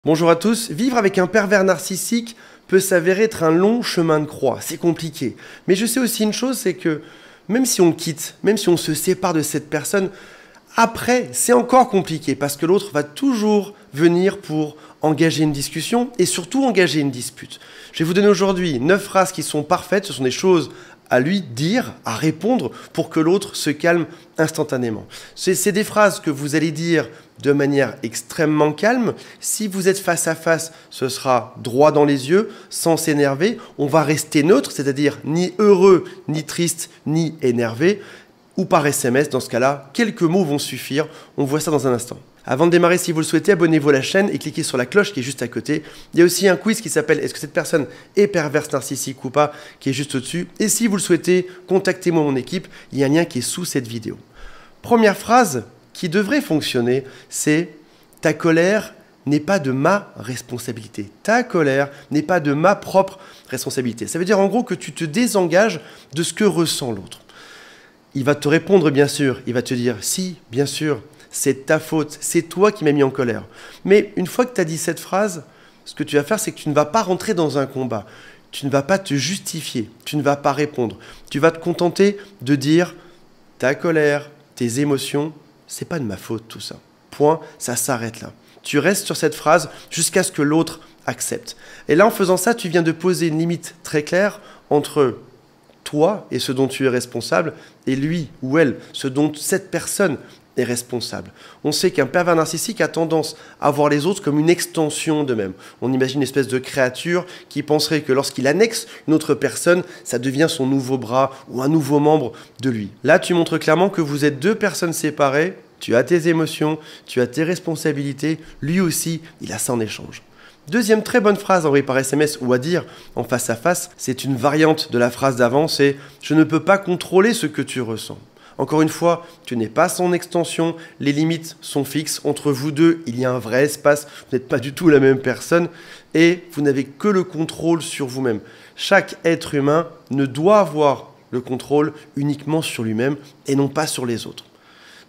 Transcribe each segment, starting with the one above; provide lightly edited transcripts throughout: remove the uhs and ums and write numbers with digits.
Bonjour à tous, vivre avec un pervers narcissique peut s'avérer être un long chemin de croix, c'est compliqué. Mais je sais aussi une chose, c'est que même si on le quitte, même si on se sépare de cette personne, après c'est encore compliqué parce que l'autre va toujours venir pour engager une discussion et surtout engager une dispute. Je vais vous donner aujourd'hui 9 phrases qui sont parfaites, ce sont des choses à lui dire, à répondre pour que l'autre se calme instantanément. C'est des phrases que vous allez dire de manière extrêmement calme. Si vous êtes face à face, ce sera droit dans les yeux, sans s'énerver. On va rester neutre, c'est-à-dire ni heureux, ni triste, ni énervé. Ou par SMS, dans ce cas-là, quelques mots vont suffire. On voit ça dans un instant. Avant de démarrer, si vous le souhaitez, abonnez-vous à la chaîne et cliquez sur la cloche qui est juste à côté. Il y a aussi un quiz qui s'appelle « Est-ce que cette personne est perverse narcissique ou pas ?» qui est juste au-dessus. Et si vous le souhaitez, contactez-moi mon équipe. Il y a un lien qui est sous cette vidéo. Première phrase qui devrait fonctionner, c'est « Ta colère n'est pas de ma responsabilité. Ta colère n'est pas de ma propre responsabilité. » Ça veut dire en gros que tu te désengages de ce que ressent l'autre. Il va te répondre bien sûr, il va te dire « Si, bien sûr, c'est ta faute, c'est toi qui m'as mis en colère. » Mais une fois que tu as dit cette phrase, ce que tu vas faire, c'est que tu ne vas pas rentrer dans un combat. Tu ne vas pas te justifier, tu ne vas pas répondre. Tu vas te contenter de dire « Ta colère, tes émotions, c'est pas de ma faute tout ça. » Point, ça s'arrête là. Tu restes sur cette phrase jusqu'à ce que l'autre accepte. Et là, en faisant ça, tu viens de poser une limite très claire entre toi et ce dont tu es responsable, et lui ou elle, ce dont cette personne est responsable. On sait qu'un pervers narcissique a tendance à voir les autres comme une extension d'eux-mêmes. On imagine une espèce de créature qui penserait que lorsqu'il annexe une autre personne, ça devient son nouveau bras ou un nouveau membre de lui. Là, tu montres clairement que vous êtes deux personnes séparées, tu as tes émotions, tu as tes responsabilités, lui aussi, il a ça en échange. Deuxième très bonne phrase envoyée par SMS ou à dire en face à face, c'est une variante de la phrase d'avant, c'est « Je ne peux pas contrôler ce que tu ressens ». Encore une fois, tu n'es pas son extension, les limites sont fixes. Entre vous deux, il y a un vrai espace, vous n'êtes pas du tout la même personne et vous n'avez que le contrôle sur vous-même. Chaque être humain ne doit avoir le contrôle uniquement sur lui-même et non pas sur les autres.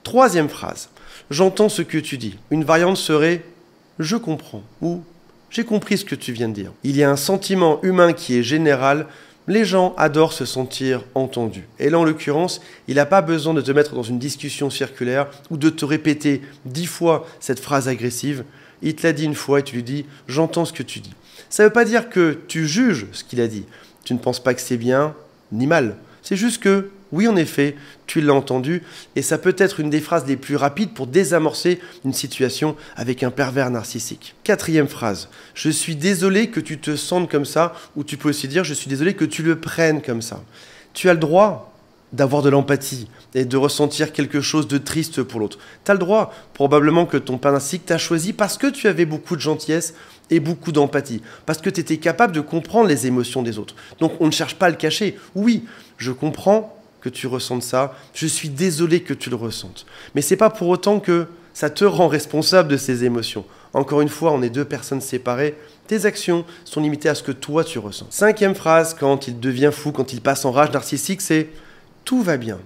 Troisième phrase, j'entends ce que tu dis. Une variante serait « Je comprends » ou « J'ai compris ce que tu viens de dire ». Il y a un sentiment humain qui est général. Les gens adorent se sentir entendus. Et là, en l'occurrence, il n'a pas besoin de te mettre dans une discussion circulaire ou de te répéter 10 fois cette phrase agressive. Il te l'a dit une fois et tu lui dis « J'entends ce que tu dis ». Ça ne veut pas dire que tu juges ce qu'il a dit. Tu ne penses pas que c'est bien ni mal. C'est juste que, oui, en effet, tu l'as entendu et ça peut être une des phrases les plus rapides pour désamorcer une situation avec un pervers narcissique. Quatrième phrase, je suis désolé que tu te sentes comme ça, ou tu peux aussi dire je suis désolé que tu le prennes comme ça. Tu as le droit d'avoir de l'empathie et de ressentir quelque chose de triste pour l'autre. Tu as le droit, probablement que ton pervers narcissique t'a choisi parce que tu avais beaucoup de gentillesse et beaucoup d'empathie, parce que tu étais capable de comprendre les émotions des autres. Donc on ne cherche pas à le cacher. Oui, je comprends que tu ressentes ça, je suis désolé que tu le ressentes. Mais ce n'est pas pour autant que ça te rend responsable de ces émotions. Encore une fois, on est deux personnes séparées, tes actions sont limitées à ce que toi tu ressens. Cinquième phrase, quand il devient fou, quand il passe en rage narcissique, c'est « tout va bien ».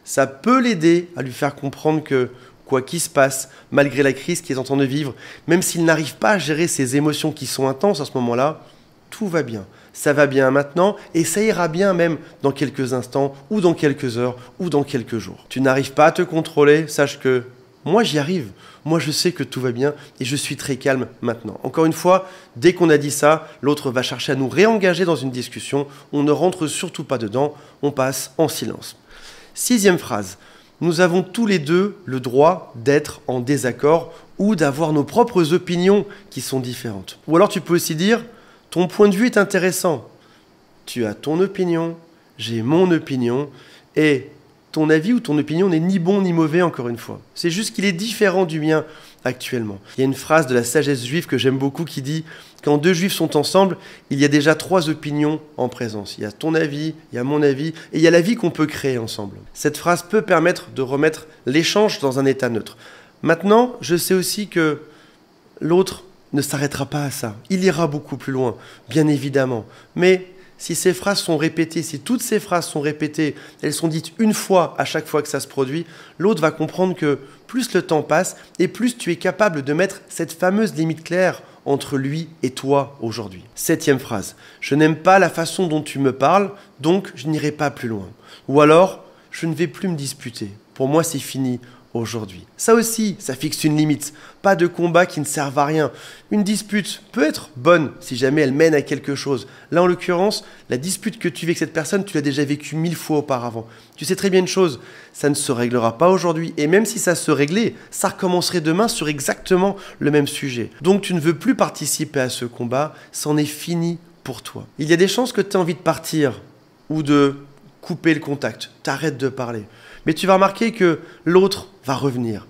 Ça peut l'aider à lui faire comprendre que quoi qu'il se passe, malgré la crise qu'il est en train de vivre, même s'il n'arrive pas à gérer ses émotions qui sont intenses à ce moment-là, tout va bien. Ça va bien maintenant et ça ira bien même dans quelques instants ou dans quelques heures ou dans quelques jours. Tu n'arrives pas à te contrôler, sache que moi j'y arrive. Moi je sais que tout va bien et je suis très calme maintenant. Encore une fois, dès qu'on a dit ça, l'autre va chercher à nous réengager dans une discussion. On ne rentre surtout pas dedans, on passe en silence. Sixième phrase. Nous avons tous les deux le droit d'être en désaccord ou d'avoir nos propres opinions qui sont différentes. Ou alors tu peux aussi dire « ton point de vue est intéressant. Tu as ton opinion, j'ai mon opinion et ton avis ou ton opinion n'est ni bon ni mauvais encore une fois. C'est juste qu'il est différent du mien actuellement. » Il y a une phrase de la sagesse juive que j'aime beaucoup qui dit « quand deux juifs sont ensemble, il y a déjà 3 opinions en présence. Il y a ton avis, il y a mon avis et il y a la vie qu'on peut créer ensemble. » Cette phrase peut permettre de remettre l'échange dans un état neutre. Maintenant, je sais aussi que l'autre ne s'arrêtera pas à ça. Il ira beaucoup plus loin, bien évidemment. Mais si ces phrases sont répétées, si toutes ces phrases sont répétées, elles sont dites une fois à chaque fois que ça se produit, l'autre va comprendre que plus le temps passe et plus tu es capable de mettre cette fameuse limite claire entre lui et toi aujourd'hui. 7e phrase. Je n'aime pas la façon dont tu me parles, donc je n'irai pas plus loin. Ou alors, je ne vais plus me disputer. Pour moi, c'est fini aujourd'hui. Ça aussi, ça fixe une limite. Pas de combat qui ne servent à rien. Une dispute peut être bonne si jamais elle mène à quelque chose. Là, en l'occurrence, la dispute que tu vis avec cette personne, tu l'as déjà vécue 1000 fois auparavant. Tu sais très bien une chose, ça ne se réglera pas aujourd'hui. Et même si ça se réglait, ça recommencerait demain sur exactement le même sujet. Donc tu ne veux plus participer à ce combat, c'en est fini pour toi. Il y a des chances que tu aies envie de partir ou de couper le contact, t'arrêtes de parler. Mais tu vas remarquer que l'autre va revenir.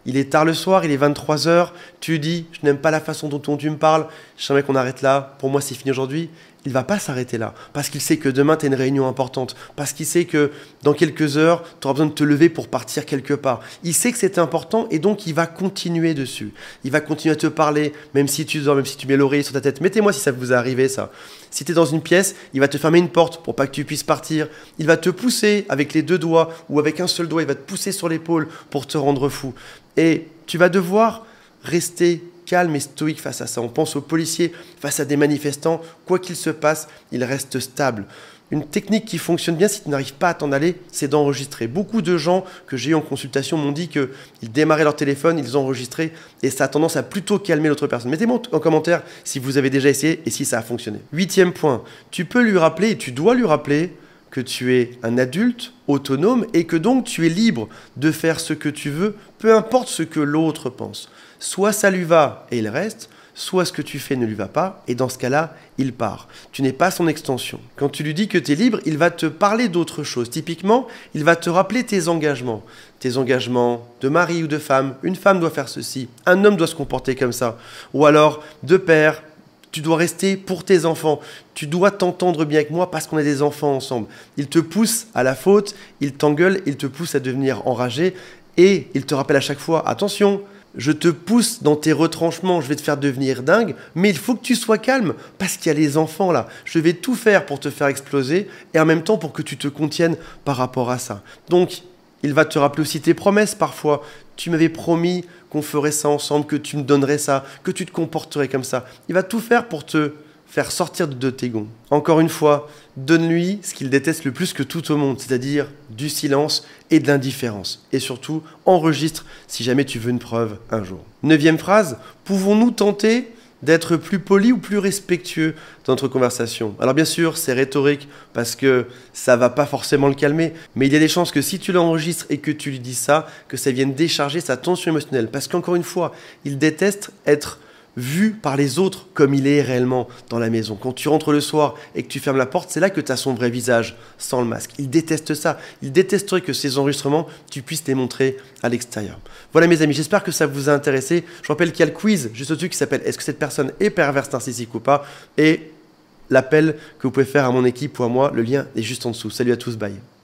Il est tard le soir, il est 23h, tu dis « je n'aime pas la façon dont tu me parles, j'aimerais qu'on arrête là, pour moi c'est fini aujourd'hui ». Il ne va pas s'arrêter là, parce qu'il sait que demain tu as une réunion importante, parce qu'il sait que dans quelques heures, tu auras besoin de te lever pour partir quelque part. Il sait que c'est important et donc il va continuer dessus. Il va continuer à te parler, même si tu dors, même si tu mets l'oreiller sur ta tête. Mettez-moi si ça vous est arrivé ça. Si tu es dans une pièce, il va te fermer une porte pour pas que tu puisses partir. Il va te pousser avec les 2 doigts ou avec un seul doigt, il va te pousser sur l'épaule pour te rendre fou. Et tu vas devoir rester calme et stoïque face à ça. On pense aux policiers face à des manifestants. Quoi qu'il se passe, ils restent stables. Une technique qui fonctionne bien si tu n'arrives pas à t'en aller, c'est d'enregistrer. Beaucoup de gens que j'ai eu en consultation m'ont dit qu'ils démarraient leur téléphone, ils enregistraient et ça a tendance à plutôt calmer l'autre personne. Mettez-moi en commentaire si vous avez déjà essayé et si ça a fonctionné. 8e point, tu peux lui rappeler et tu dois lui rappeler que tu es un adulte autonome et que donc tu es libre de faire ce que tu veux, peu importe ce que l'autre pense. Soit ça lui va et il reste, soit ce que tu fais ne lui va pas, et dans ce cas-là, il part. Tu n'es pas son extension. Quand tu lui dis que tu es libre, il va te parler d'autre chose. Typiquement, il va te rappeler tes engagements. Tes engagements de mari ou de femme. Une femme doit faire ceci, un homme doit se comporter comme ça. Ou alors, de père, tu dois rester pour tes enfants. Tu dois t'entendre bien avec moi parce qu'on a des enfants ensemble. Il te pousse à la faute, il t'engueule, il te pousse à devenir enragé, et il te rappelle à chaque fois, attention, je te pousse dans tes retranchements, je vais te faire devenir dingue, mais il faut que tu sois calme parce qu'il y a les enfants là. Je vais tout faire pour te faire exploser et en même temps pour que tu te contiennes par rapport à ça. Donc, il va te rappeler aussi tes promesses parfois. Tu m'avais promis qu'on ferait ça ensemble, que tu me donnerais ça, que tu te comporterais comme ça. Il va tout faire pour te faire sortir de tes gonds. Encore une fois, donne-lui ce qu'il déteste le plus que tout au monde, c'est-à-dire du silence et de l'indifférence. Et surtout, enregistre si jamais tu veux une preuve un jour. 9e phrase, pouvons-nous tenter d'être plus poli ou plus respectueux dans notre conversation? Alors bien sûr, c'est rhétorique parce que ça va pas forcément le calmer, mais il y a des chances que si tu l'enregistres et que tu lui dis ça, que ça vienne décharger sa tension émotionnelle. Parce qu'encore une fois, il déteste être vu par les autres comme il est réellement dans la maison. Quand tu rentres le soir et que tu fermes la porte, c'est là que tu as son vrai visage, sans le masque. Il déteste ça. Il détesterait que ces enregistrements, tu puisses les montrer à l'extérieur. Voilà mes amis, j'espère que ça vous a intéressé. Je rappelle qu'il y a le quiz juste au-dessus qui s'appelle « Est-ce que cette personne est perverse, narcissique ou pas ?» et l'appel que vous pouvez faire à mon équipe ou à moi, le lien est juste en dessous. Salut à tous, bye.